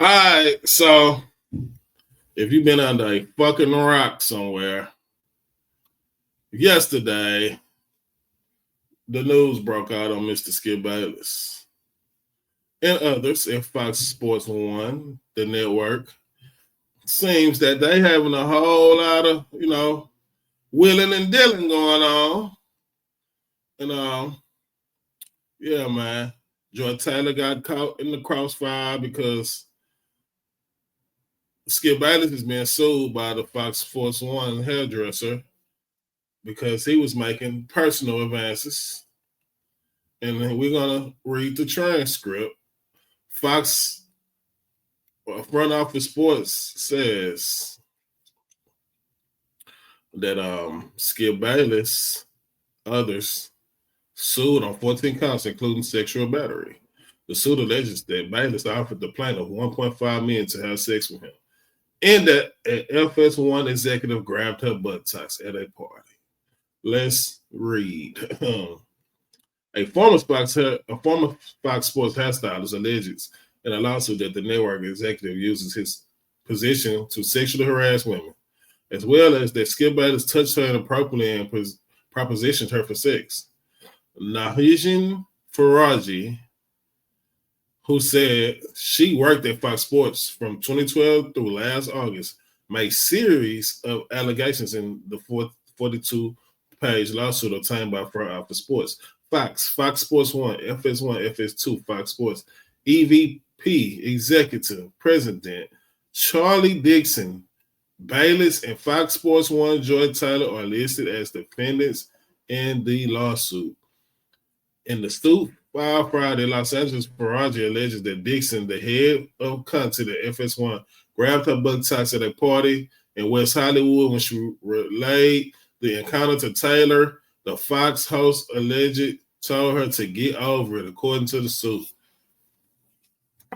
All right, so if you've been under a fucking rock somewhere, yesterday the news broke out on Mr. Skip Bayless and others at Fox Sports One, the network. Seems that they having a whole lot of, wheeling and dealing going on. And yeah, man. Joy Taylor got caught in the crossfire because Skip Bayless is being sued by the Fox Sports One hairdresser because he was making personal advances. And then we're gonna read the transcript. Fox front office sports says that Skip Bayless, others sued on 14 counts, including sexual battery. The suit alleges that Bayless offered the plaintiff 1.5 million to have sex with him, and that an FS1 executive grabbed her buttocks at a party. Let's read. A former Fox Sports hairstylist alleges in a lawsuit that the network executive uses his position to sexually harass women, as well as that Skip Bayless touched her inappropriately and propositioned her for sex. Nahijin Faraji, who said she worked at Fox Sports from 2012 through last August, made series of allegations in the 42-page lawsuit obtained by Front Office Sports. Fox Sports 1, FS1, FS2, Fox Sports, EVP, Executive President, Charlie Dixon, Bayless, and Fox Sports 1, Joy Taylor are listed as defendants in the lawsuit. In the suit filed Friday, Los Angeles Faraji alleges that Dixon, the head of content at FS1, grabbed her buttocks at a party in West Hollywood when she relayed the encounter to Taylor. The Fox host alleged told her to get over it, according to the suit.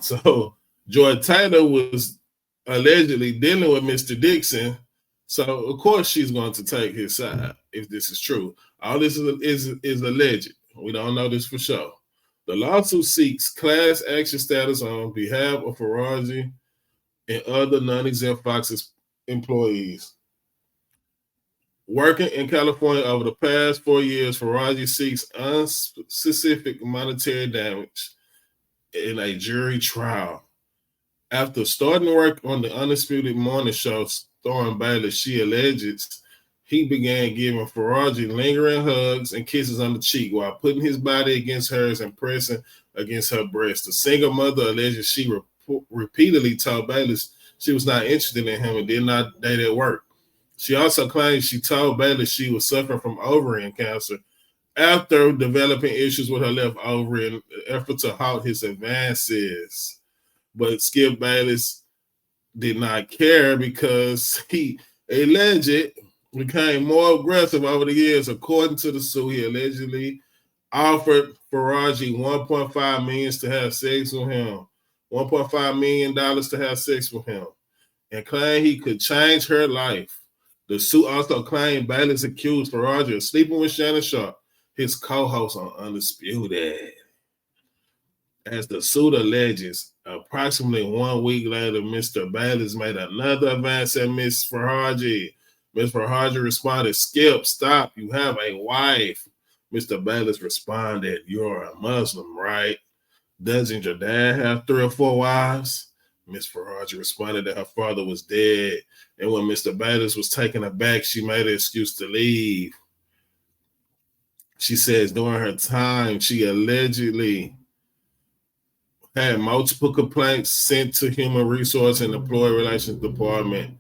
So Joy Taylor was allegedly dealing with Mr. Dixon. So of course she's going to take his side if this is true. All this is alleged. We don't know this for sure. The lawsuit seeks class action status on behalf of Faraji and other non-exempt Fox employees. Working in California over the past 4 years, Faraji seeks unspecific monetary damage in a jury trial. After starting work on the Undisputed Morning Show starring Bayless, she alleges he began giving Faraji lingering hugs and kisses on the cheek while putting his body against hers and pressing against her breast. The single mother alleges she repeatedly told Bayless she was not interested in him and did not date at work. She also claims she told Bayless she was suffering from ovarian cancer after developing issues with her left ovary in an effort to halt his advances. But Skip Bayless did not care because he alleged became more aggressive over the years. According to the suit, he allegedly offered Faraji $1.5 million to have sex with him, $1.5 million to have sex with him, and claimed he could change her life. The suit also claimed Bayless accused Faraji of sleeping with Shannon Sharp, his co-host on Undisputed. As the suit alleges, approximately 1 week later, Mr. Bayless made another advance at Ms. Faraji. Ms. Faraji responded, "Skip, stop. You have a wife." Mr. Bayless responded, "You're a Muslim, right? Doesn't your dad have 3 or 4 wives?" Ms. Faraji responded that her father was dead. And when Mr. Bayless was taken aback, she made an excuse to leave. She says during her time, she allegedly had multiple complaints sent to Human Resource and Employee Relations Department.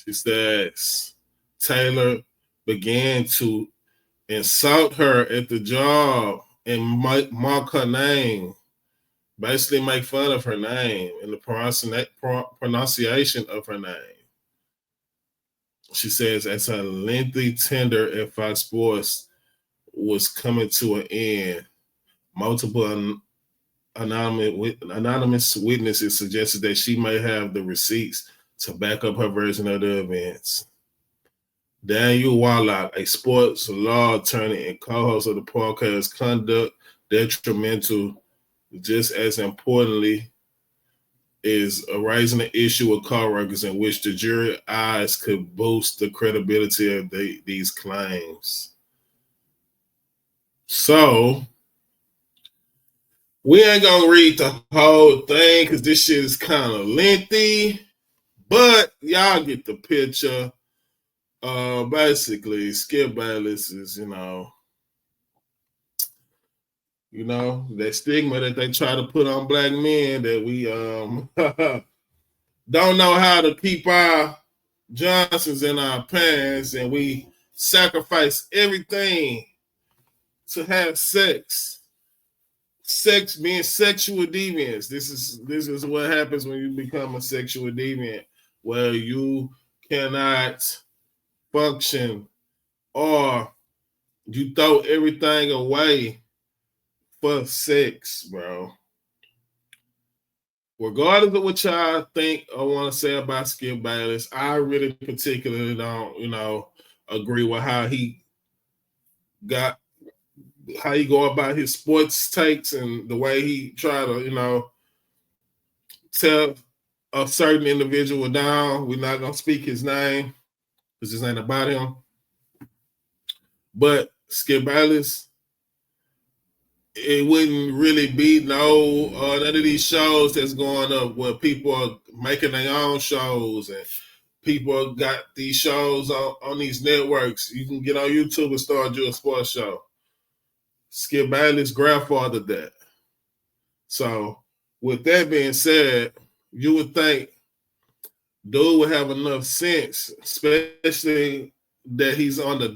She says Taylor began to insult her at the job and mock her name, basically make fun of her name and the pronunciation of her name. She says as her lengthy tenure at Fox Sports was coming to an end, multiple anonymous witnesses suggested that she may have the receipts to back up her version of the events. Daniel Warlock, a sports law attorney and co-host of the podcast Conduct Detrimental, just as importantly, is raising an issue with co-workers in which the jury eyes could boost the credibility of these claims. So we ain't gonna read the whole thing because this shit is kind of lengthy, but y'all get the picture. Basically, Skip Bayless is, that stigma that they try to put on black men that we don't know how to keep our Johnsons in our pants, and we sacrifice everything to have sex. Sex being sexual deviants. This is what happens when you become a sexual deviant, where you cannot function or you throw everything away for sex, bro. Regardless of what y'all think or want to say about Skip Bayless, I really particularly don't, agree with how he go about his sports takes and the way he try to, tell a certain individual down. We're not gonna speak his name because this ain't about him. But Skip Bayless, it wouldn't really be none of these shows that's going up where people are making their own shows and people got these shows on these networks. You can get on YouTube and start doing a sports show. Skip Bayless grandfathered that. So with that being said, you would think dude would have enough sense, especially that he's on the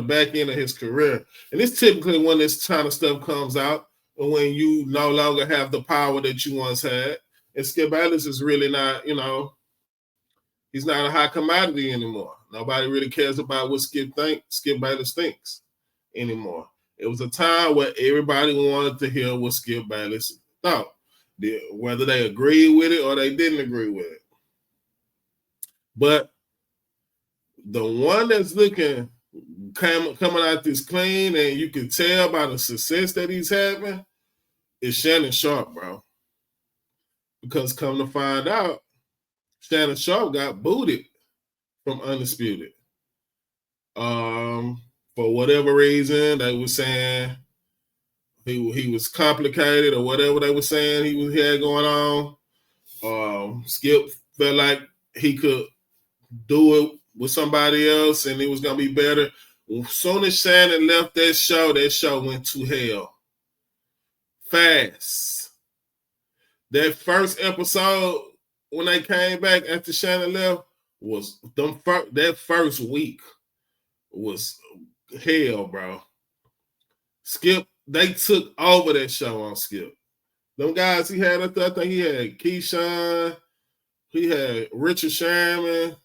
back end of his career. And it's typically when this kind of stuff comes out and when you no longer have the power that you once had. And Skip Bayless is really not, he's not a high commodity anymore. Nobody really cares about what Skip Bayless thinks anymore. It was a time where everybody wanted to hear what Skip Bayless thought, whether they agreed with it or they didn't agree with it. But the one that's coming out this clean, and you can tell by the success that he's having, is Shannon Sharpe, bro. Because come to find out, Shannon Sharpe got booted from Undisputed. For whatever reason, they were saying he was complicated or whatever they were saying he had going on. Skip felt like he could do it with somebody else and it was going to be better. As soon as Shannon left that show went to hell. Fast. That first episode, when they came back after Shannon left, was that first week was hell, bro. Skip, they took over that show on Skip. Them guys he had, I think he had Keyshawn, he had Richard Sherman,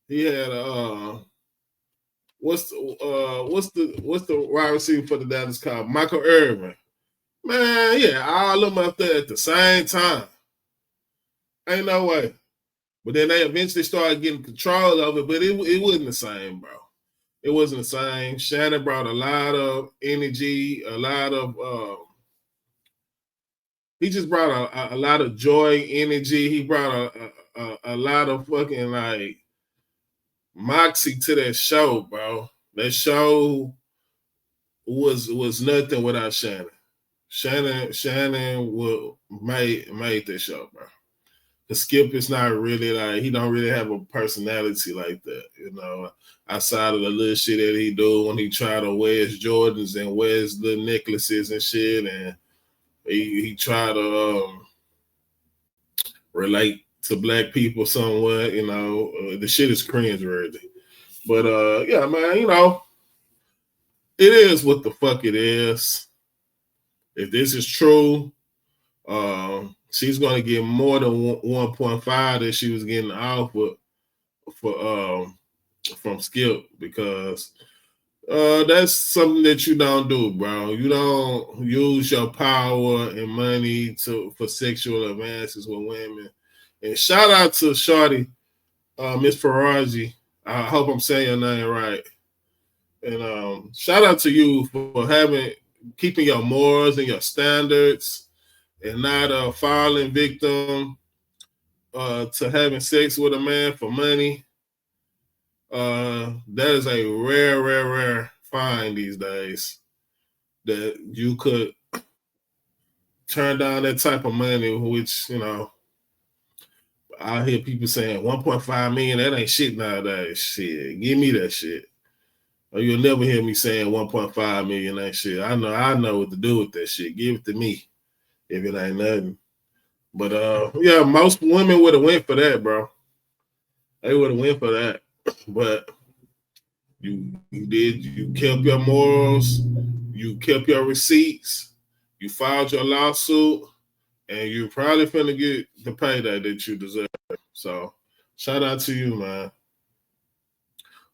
he had what's the wide receiver for the Dallas called? Michael Irvin. Man, yeah, all of them up there at the same time. Ain't no way. But then they eventually started getting control of it, but it wasn't the same, bro. It wasn't the same. Shannon brought a lot of energy, a lot of he just brought a lot of joy, energy. He brought a lot of fucking like moxie to that show, bro. That show was nothing without Shannon. Shannon made that show, bro. The Skip is not really like, he don't really have a personality like that, outside of the little shit that he do when he try to wear his Jordans and wears the necklaces and shit, and he try to relate to black people somewhat, the shit is cringeworthy. But yeah, man, it is what the fuck it is. If this is true, she's gonna get more than 1.5 that she was getting off from Skip, because that's something that you don't do, bro. You don't use your power and money for sexual advances with women. And shout out to Shorty, Miss Faraji. I hope I'm saying your name right. And shout out to you for keeping your morals and your standards. and not falling victim to having sex with a man for money. That is a rare find these days that you could turn down that type of money, which, I hear people saying 1.5 million, that ain't shit nowadays. Shit, give me that shit. Or you'll never hear me saying 1.5 million ain't shit. I know what to do with that shit. Give it to me if it ain't nothing. But yeah, most women would have went for that, bro. They would have went for that. But you kept your morals, you kept your receipts, you filed your lawsuit, and you're probably finna get the payday that you deserve. So shout out to you,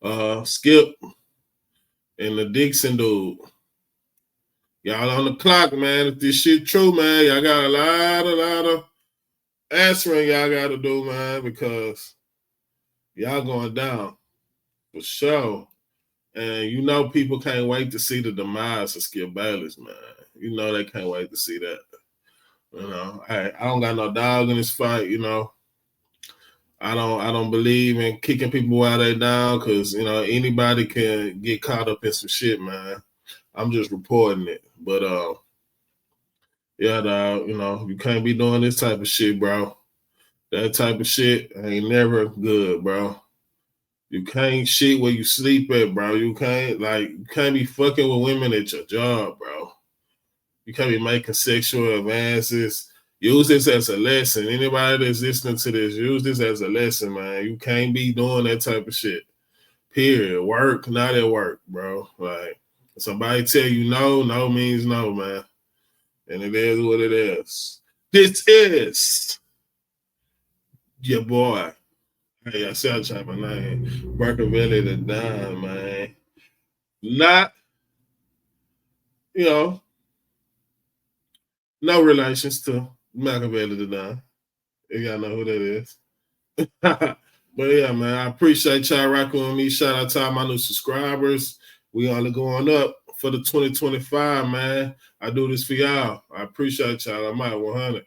man. Skip and the Dixon dude. Y'all on the clock, man. If this shit true, man, y'all got a lot of answering y'all gotta do, man, because y'all going down for sure. And people can't wait to see the demise of Skip Bayless, man. They can't wait to see that. I don't got no dog in this fight, I don't believe in kicking people while they down because anybody can get caught up in some shit, man. I'm just reporting it. But yeah, dog, you can't be doing this type of shit, bro. That type of shit ain't never good, bro. You can't shit where you sleep at, bro. You can't be fucking with women at your job, bro. You can't be making sexual advances. Use this as a lesson. Anybody that's listening to this, use this as a lesson, man. You can't be doing that type of shit. Period. Work, not at work, bro. Like, somebody tell you no means no, man. And it is what it is. This is your boy. Hey, I said I changed my name. Machiavelli the Don, man. Not, no relations to Machiavelli the Don. If y'all know who that is. But yeah, man, I appreciate y'all rocking with me. Shout out to all my new subscribers. We only going up for the 2025, man. I do this for y'all. I appreciate y'all. I'm at 100.